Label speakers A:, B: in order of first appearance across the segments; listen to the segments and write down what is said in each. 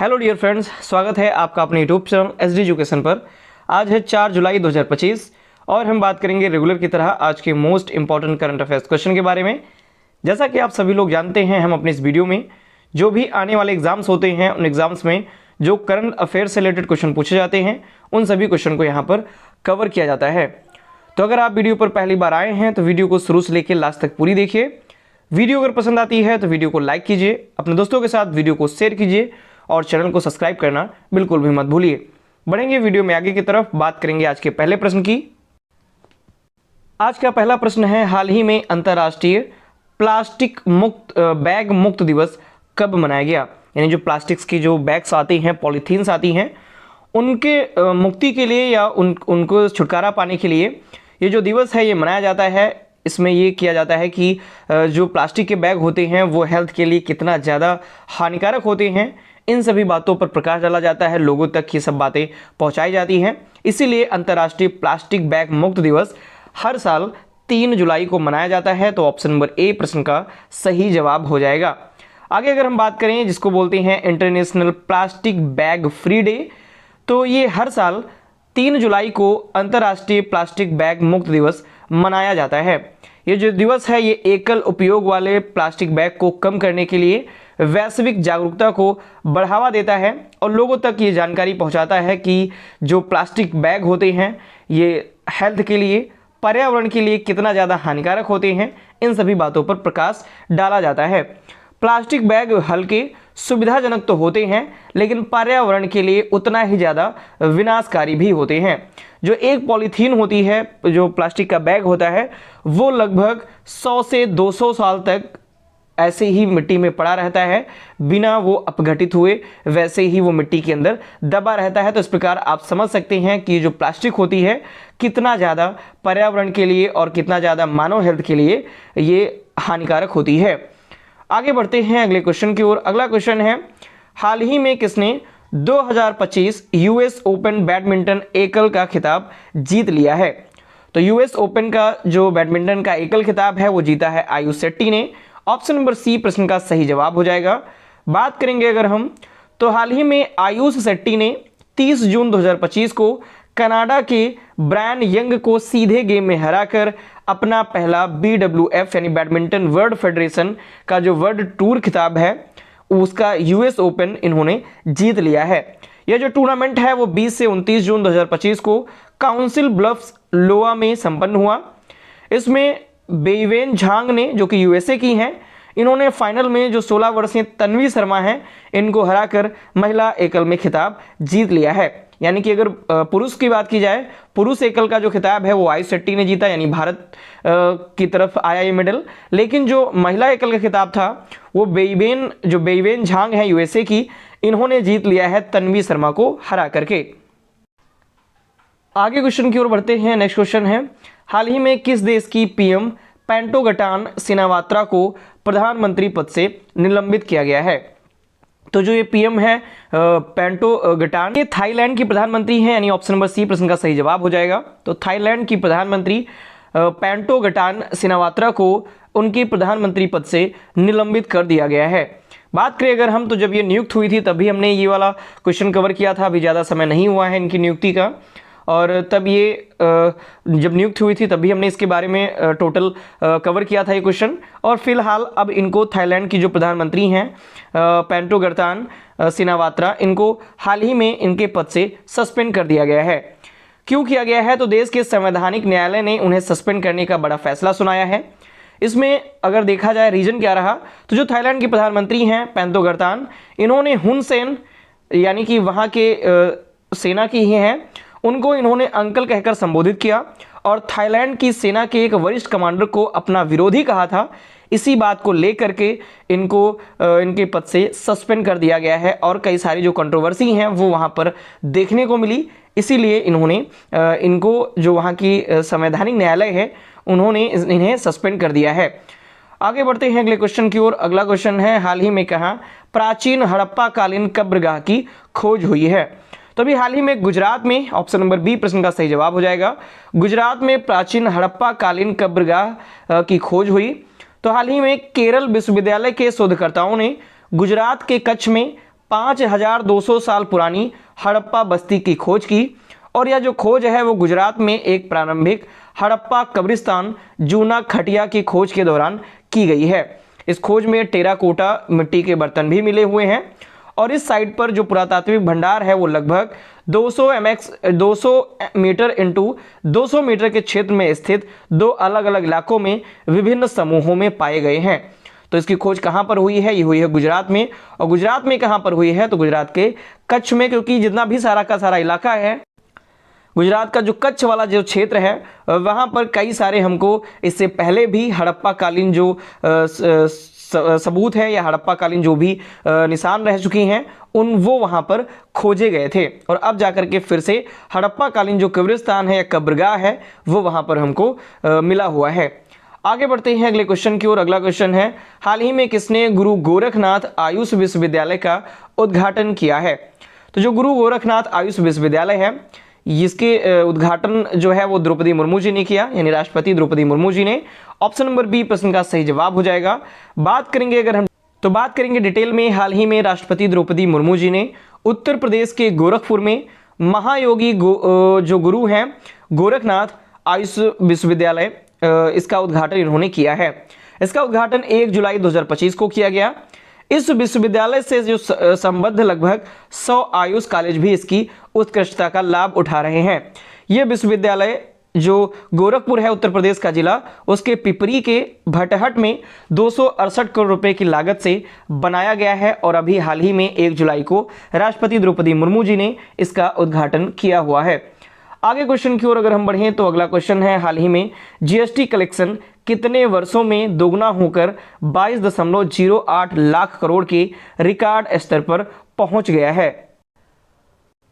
A: Hello dear friends, स्वागत है आपका अपने यूट्यूब चैनल एसडी एजुकेशन पर। आज है 4 जुलाई 2025 और हम बात करेंगे रेगुलर की तरह आज के most important current affairs question के बारे में। जैसा कि आप सभी लोग जानते हैं, हम अपने इस वीडियो में जो भी आने वाले एग्जाम्स होते हैं उन एग्जाम्स में जो करंट अफेयर्स से रिलेटेड क्वेश्चन पूछे जाते हैं उन सभी क्वेश्चन को यहाँ पर कवर किया जाता है। तो अगर आप वीडियो पर पहली बार आए हैं तो वीडियो को शुरू से लेकर लास्ट तक पूरी देखिए। वीडियो अगर पसंद आती है तो वीडियो को लाइक कीजिए, अपने दोस्तों के साथ वीडियो को शेयर कीजिए और चैनल को सब्सक्राइब करना बिल्कुल भी मत भूलिए। बढ़ेंगे वीडियो में आगे की तरफ, बात करेंगे आज के पहले प्रश्न की। आज का पहला प्रश्न है, हाल ही में अंतर्राष्ट्रीय प्लास्टिक मुक्त बैग मुक्त दिवस कब मनाया गया? यानी जो प्लास्टिक्स की जो बैग्स आती हैं, पॉलीथीन्स आती हैं, उनके मुक्ति के लिए या उनको छुटकारा पाने के लिए ये जो दिवस है ये मनाया जाता है। इसमें ये किया जाता है कि जो प्लास्टिक के बैग होते हैं वो हेल्थ के लिए कितना ज़्यादा हानिकारक होते हैं, इन सभी बातों पर प्रकाश डाला जाता है, लोगों तक ये सब बातें पहुंचाई जाती हैं। इसीलिए अंतर्राष्ट्रीय प्लास्टिक बैग मुक्त दिवस हर साल 3 जुलाई को मनाया जाता है। तो ऑप्शन नंबर ए प्रश्न का सही जवाब हो जाएगा। आगे अगर हम बात करें जिसको बोलते हैं international plastic bag free day, तो ये हर साल 3 जुलाई को अंतर्राष्ट्रीय प्लास्टिक बैग मुक्त दिवस मनाया जाता है। ये जो दिवस है ये एकल उपयोग वाले प्लास्टिक बैग को कम करने के लिए वैश्विक जागरूकता को बढ़ावा देता है और लोगों तक ये जानकारी पहुंचाता है कि जो प्लास्टिक बैग होते हैं ये हेल्थ के लिए, पर्यावरण के लिए कितना ज़्यादा हानिकारक होते हैं, इन सभी बातों पर प्रकाश डाला जाता है। प्लास्टिक बैग हल्के, सुविधाजनक तो होते हैं लेकिन पर्यावरण के लिए उतना ही ज़्यादा विनाशकारी भी होते हैं। जो एक पॉलीथीन होती है, जो प्लास्टिक का बैग होता है, वो लगभग 100 से 200 साल तक ऐसे ही मिट्टी में पड़ा रहता है, बिना वो अपघटित हुए वैसे ही वो मिट्टी के अंदर दबा रहता है। तो इस प्रकार आप समझ सकते हैं कि जो प्लास्टिक होती है कितना ज़्यादा पर्यावरण के लिए और कितना ज़्यादा मानव हेल्थ के लिए ये हानिकारक होती है। आगे बढ़ते हैं अगले क्वेश्चन की ओर। अगला क्वेश्चन है, हाल ही में किसने 2025 यूएस ओपन बैडमिंटन एकल का खिताब जीत लिया है? तो यूएस ओपन का जो बैडमिंटन का एकल खिताब है वो जीता है आयुष शेट्टी ने। ऑप्शन नंबर सी प्रश्न का सही जवाब हो जाएगा। बात करेंगे अगर हम, तो हाल ही में आयुष शेट्टी ने 30 जून 2025 को कनाडा के ब्रायन यंग को सीधे गेम में हराकर अपना पहला BWF यानी बैडमिंटन वर्ल्ड फेडरेशन का जो वर्ल्ड टूर खिताब है उसका यूएस ओपन इन्होंने जीत लिया है। यह जो टूर्नामेंट है वो 20 से 29 जून 2025 को काउंसिल ब्लफ्स लोआ में संपन्न हुआ। इसमें बेइवेन झांग ने, जो कि यूएसए की हैं, इन्होंने फाइनल में जो 16 वर्षीय तन्वी शर्मा हैं इनको हराकर महिला एकल में खिताब जीत लिया है। यानी कि अगर पुरुष की बात की जाए, पुरुष एकल का जो खिताब है वो आयुष शेट्टी ने जीता, यानी भारत की तरफ आया ये मेडल। लेकिन जो महिला एकल का खिताब था वो बेइवेन झांग है यूएसए की, इन्होंने जीत लिया है तन्वी शर्मा को हरा करके। आगे क्वेश्चन की ओर बढ़ते हैं। नेक्स्ट क्वेश्चन है, हाल ही में किस देश की पीएम पेंटोगटान सिनावात्रा को प्रधानमंत्री पद से निलंबित किया गया है? तो जो ये पीएम है पेंटोगटान, ये थाईलैंड की प्रधानमंत्री हैं, यानी ऑप्शन नंबर सी प्रश्न का सही जवाब हो जाएगा। तो थाईलैंड की प्रधानमंत्री पेंटोगटान सिनावात्रा को उनकी प्रधानमंत्री पद से निलंबित कर दिया गया है। बात करें अगर हम, तो जब ये नियुक्त हुई थी तभी हमने ये वाला क्वेश्चन कवर किया था, अभी ज़्यादा समय नहीं हुआ है इनकी नियुक्ति का, और तब ये जब नियुक्त हुई थी तभी हमने इसके बारे में टोटल कवर किया था ये क्वेश्चन। और फिलहाल अब इनको थाईलैंड की जो प्रधानमंत्री हैं पेंटोगटान सिनावात्रा, इनको हाल ही में इनके पद से सस्पेंड कर दिया गया है। क्यों किया गया है? तो देश के संवैधानिक न्यायालय ने उन्हें सस्पेंड करने का बड़ा फैसला सुनाया है। इसमें अगर देखा जाए रीजन क्या रहा, तो जो थाईलैंड की प्रधानमंत्री हैं पेंटोगटान, इन्होंने हुन सेन यानी कि वहाँ के सेना की ही हैं, उनको इन्होंने अंकल कहकर संबोधित किया और थाईलैंड की सेना के एक वरिष्ठ कमांडर को अपना विरोधी कहा था। इसी बात को लेकर के इनको इनके पद से सस्पेंड कर दिया गया है और कई सारी जो कंट्रोवर्सी हैं वो वहाँ पर देखने को मिली। इसीलिए इन्होंने इनको जो वहाँ की संवैधानिक न्यायालय है उन्होंने इन्हें सस्पेंड कर दिया है। आगे बढ़ते हैं अगले क्वेश्चन की ओर। अगला क्वेश्चन है, हाल ही में कहाँ प्राचीन हड़प्पा कालीन कब्रगाह की खोज हुई है? तो अभी हाल ही में गुजरात में, ऑप्शन नंबर बी प्रश्न का सही जवाब हो जाएगा। गुजरात में प्राचीन हड़प्पा कालीन कब्रगाह की खोज हुई। तो हाल ही में केरल विश्वविद्यालय के शोधकर्ताओं ने गुजरात के कच्छ में 5200 साल पुरानी हड़प्पा बस्ती की खोज की। और यह जो खोज है वो गुजरात में एक प्रारंभिक हड़प्पा कब्रिस्तान जूना खटिया की खोज के दौरान की गई है। इस खोज में टेराकोटा मिट्टी के बर्तन भी मिले हुए हैं और इस साइट पर जो पुरातात्विक भंडार है वो लगभग 200 मीटर इंटू 200 मीटर के क्षेत्र में स्थित 2 अलग अलग इलाकों में विभिन्न समूहों में पाए गए हैं। तो इसकी खोज कहाँ पर हुई है? ये हुई है गुजरात में। और गुजरात में कहाँ पर हुई है? तो गुजरात के कच्छ में, क्योंकि जितना भी सारा का सारा इलाका है गुजरात का जो कच्छ वाला जो क्षेत्र है वहाँ पर कई सारे हमको इससे पहले भी हड़प्पा कालीन जो सबूत है या हड़प्पा कालीन जो भी निशान रह चुकी हैं वो वहाँ पर खोजे गए थे। और अब जाकर के फिर से हड़प्पा कालीन जो कब्रिस्तान है या कब्रगाह है वो वहाँ पर हमको मिला हुआ है। आगे बढ़ते हैं अगले क्वेश्चन की ओर। अगला क्वेश्चन है, हाल ही में किसने गुरु गोरखनाथ आयुष विश्वविद्यालय का उद्घाटन किया है? तो जो गुरु गोरखनाथ आयुष विश्वविद्यालय है इसके उद्घाटन जो है वो द्रौपदी मुर्मू जी ने किया, यानी राष्ट्रपति द्रौपदी मुर्मू जी ने। ऑप्शन नंबर बी प्रश्न का सही जवाब हो जाएगा। बात करेंगे डिटेल में। हाल ही में राष्ट्रपति द्रौपदी मुर्मू जी ने उत्तर प्रदेश के गोरखपुर में महायोगी जो गुरु हैं गोरखनाथ आयुष विश्वविद्यालय इसका उद्घाटन इन्होंने किया है। इसका उद्घाटन 1 जुलाई 2025 को किया गया। इस विश्वविद्यालय से जो संबद्ध लगभग 100 आयुष कॉलेज भी इसकी उत्कृष्टता का लाभ उठा रहे हैं। यह विश्वविद्यालय जो गोरखपुर है उत्तर प्रदेश का जिला, उसके पिपरी के भटहट में 268 करोड़ रुपए की लागत से बनाया गया है और अभी हाल ही में 1 जुलाई को राष्ट्रपति द्रौपदी मुर्मू जी ने इसका उद्घाटन किया हुआ है। आगे क्वेश्चन की ओर अगर हम बढ़ें तो अगला क्वेश्चन है, हाल ही में जीएसटी कलेक्शन कितने वर्षों में दोगुना होकर 22.08 लाख करोड़ के रिकॉर्ड स्तर पर पहुंच गया है?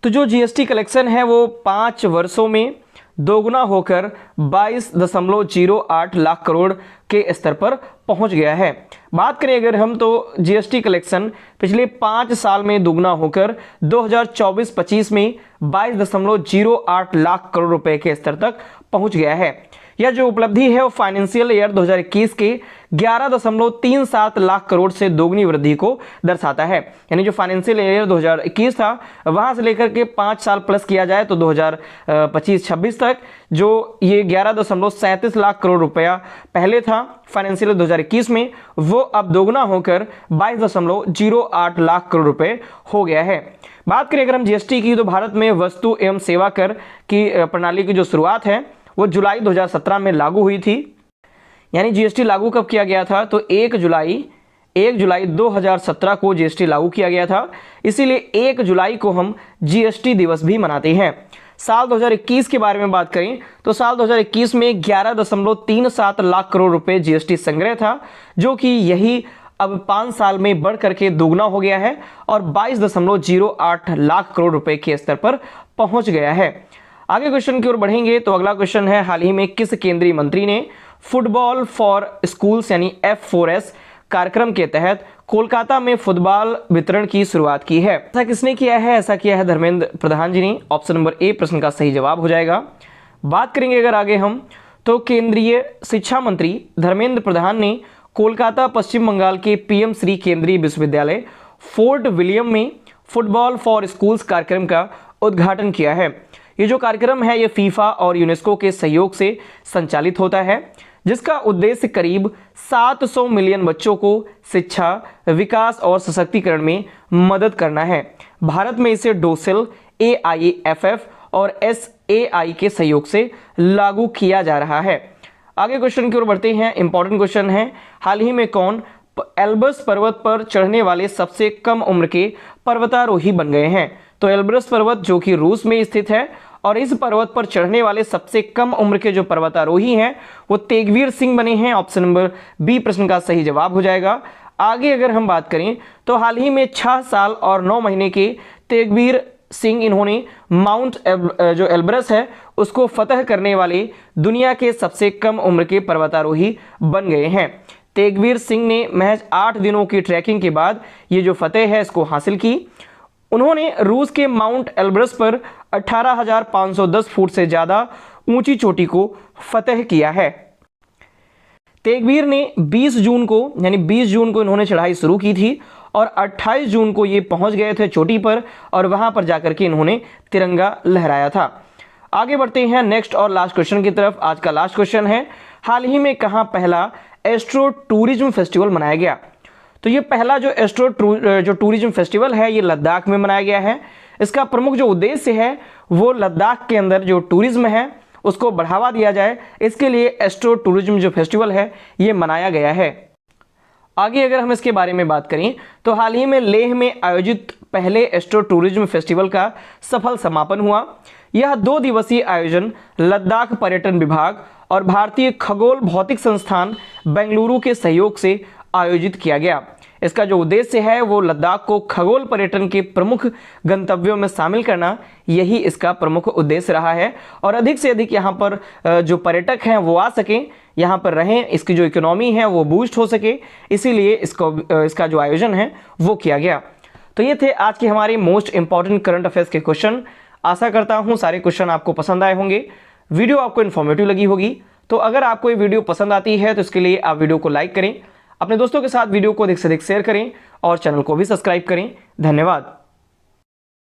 A: तो जो जीएसटी कलेक्शन है वो 5 वर्षों में दोगुना होकर 22.08 लाख करोड़ के स्तर पर पहुंच गया है। बात करें अगर हम तो जीएसटी कलेक्शन पिछले 5 साल में दोगुना होकर 2024-25 में 22.08 लाख करोड़ रुपए के स्तर तक पहुंच गया है। यह जो उपलब्धि है वो फाइनेंशियल ईयर 2021 के 11.37 लाख करोड़ से दोगुनी वृद्धि को दर्शाता है। यानी जो फाइनेंशियल ईयर 2021 था वहां से लेकर के 5 साल प्लस किया जाए तो 2025-26 तक जो ये 11.37 लाख करोड़ रुपया पहले था फाइनेंशियल ईयर 2021 में, वो अब दोगुना होकर 22.08 लाख करोड़ रुपए हो गया है। बात करें अगर हम जीएसटी की तो भारत में वस्तु एवं सेवा कर की प्रणाली की जो शुरुआत है वो जुलाई 2017 में लागू हुई थी। यानी जीएसटी लागू कब किया गया था? तो 1 जुलाई 2017 को जीएसटी लागू किया गया था। इसीलिए 1 जुलाई को हम जीएसटी दिवस भी मनाते हैं। साल 2021 के बारे में बात करें तो साल 2021 में 11.37 लाख करोड़ रुपए जीएसटी संग्रह था, जो कि यही अब 5 साल में बढ़ करके दोगुना हो गया है और 22.08 लाख करोड़ रुपए के स्तर पर पहुंच गया है। आगे क्वेश्चन की ओर बढ़ेंगे तो अगला क्वेश्चन है, हाल ही में किस केंद्रीय मंत्री ने फुटबॉल फॉर स्कूल्स यानी F4S कार्यक्रम के तहत कोलकाता में फुटबॉल वितरण की शुरुआत की है? ऐसा किसने किया है? ऐसा किया है धर्मेंद्र प्रधान जी ने। ऑप्शन नंबर ए प्रश्न का सही जवाब हो जाएगा। बात करेंगे अगर आगे हम तो केंद्रीय शिक्षा मंत्री धर्मेंद्र प्रधान ने कोलकाता पश्चिम बंगाल के पीएम श्री केंद्रीय विश्वविद्यालय फोर्ट विलियम में फुटबॉल फॉर स्कूल्स कार्यक्रम का उद्घाटन किया है। ये जो कार्यक्रम है ये फीफा और यूनेस्को के सहयोग से संचालित होता है, जिसका उद्देश्य करीब 700 मिलियन बच्चों को शिक्षा, विकास और सशक्तिकरण में मदद करना है। भारत में इसे डोसेल, AIFF और SAI के सहयोग से लागू किया जा रहा है। आगे क्वेश्चन की ओर बढ़ते हैं। इंपॉर्टेंट क्वेश्चन है, हाल ही में कौन एल्ब्रस पर्वत पर चढ़ने वाले सबसे कम उम्र के पर्वतारोही बन गए हैं? तो एल्ब्रस पर्वत जो कि रूस में स्थित है और इस पर्वत पर चढ़ने वाले सबसे कम उम्र के जो पर्वतारोही हैं वो तेगवीर सिंह बने हैं। ऑप्शन नंबर बी प्रश्न का सही जवाब हो जाएगा। आगे अगर हम बात करें तो हाल ही में 6 साल और 9 महीने के तेगवीर सिंह इन्होंने माउंट जो एल्ब्रस है उसको फतह करने वाले दुनिया के सबसे कम उम्र के पर्वतारोही बन गए हैं। तेगवीर सिंह ने महज 8 दिनों की ट्रैकिंग के बाद ये जो फतेह है इसको हासिल की। उन्होंने रूस के माउंट एल्ब्रस पर 18,510 फुट से ज़्यादा ऊंची चोटी को फतह किया है। तेगवीर ने 20 जून को इन्होंने चढ़ाई शुरू की थी और 28 जून को ये पहुंच गए थे चोटी पर और वहां पर जाकर के इन्होंने तिरंगा लहराया था। आगे बढ़ते हैं नेक्स्ट और लास्ट क्वेश्चन की तरफ। आज का लास्ट क्वेश्चन है, हाल ही में कहां पहला एस्ट्रो टूरिज्म फेस्टिवल मनाया गया? तो ये पहला जो टूरिज्म फेस्टिवल है ये लद्दाख में मनाया गया है। इसका प्रमुख जो उद्देश्य है वो लद्दाख के अंदर जो टूरिज्म है उसको बढ़ावा दिया जाए, इसके लिए एस्ट्रो टूरिज्म जो फेस्टिवल है ये मनाया गया है। आगे अगर हम इसके बारे में बात करें तो हाल ही में लेह में आयोजित पहले एस्ट्रो टूरिज्म फेस्टिवल का सफल समापन हुआ। यह 2 दिवसीय आयोजन लद्दाख पर्यटन विभाग और भारतीय खगोल भौतिक संस्थान बेंगलुरु के सहयोग से आयोजित किया गया। इसका जो उद्देश्य है वो लद्दाख को खगोल पर्यटन के प्रमुख गंतव्यों में शामिल करना, यही इसका प्रमुख उद्देश्य रहा है और अधिक से अधिक यहाँ पर जो पर्यटक हैं वो आ सकें, यहाँ पर रहें, इसकी जो इकोनॉमी है वो बूस्ट हो सके, इसीलिए इसका जो आयोजन है वो किया गया। तो ये थे आज के हमारे मोस्ट इंपॉर्टेंट करंट अफेयर्स के क्वेश्चन। आशा करता हूँ सारे क्वेश्चन आपको पसंद आए होंगे, वीडियो आपको इन्फॉर्मेटिव लगी होगी। तो अगर आपको ये वीडियो पसंद आती है तो इसके लिए आप वीडियो को लाइक करें, अपने दोस्तों के साथ वीडियो को अधिक से अधिक शेयर करें और चैनल को भी सब्सक्राइब करें। धन्यवाद।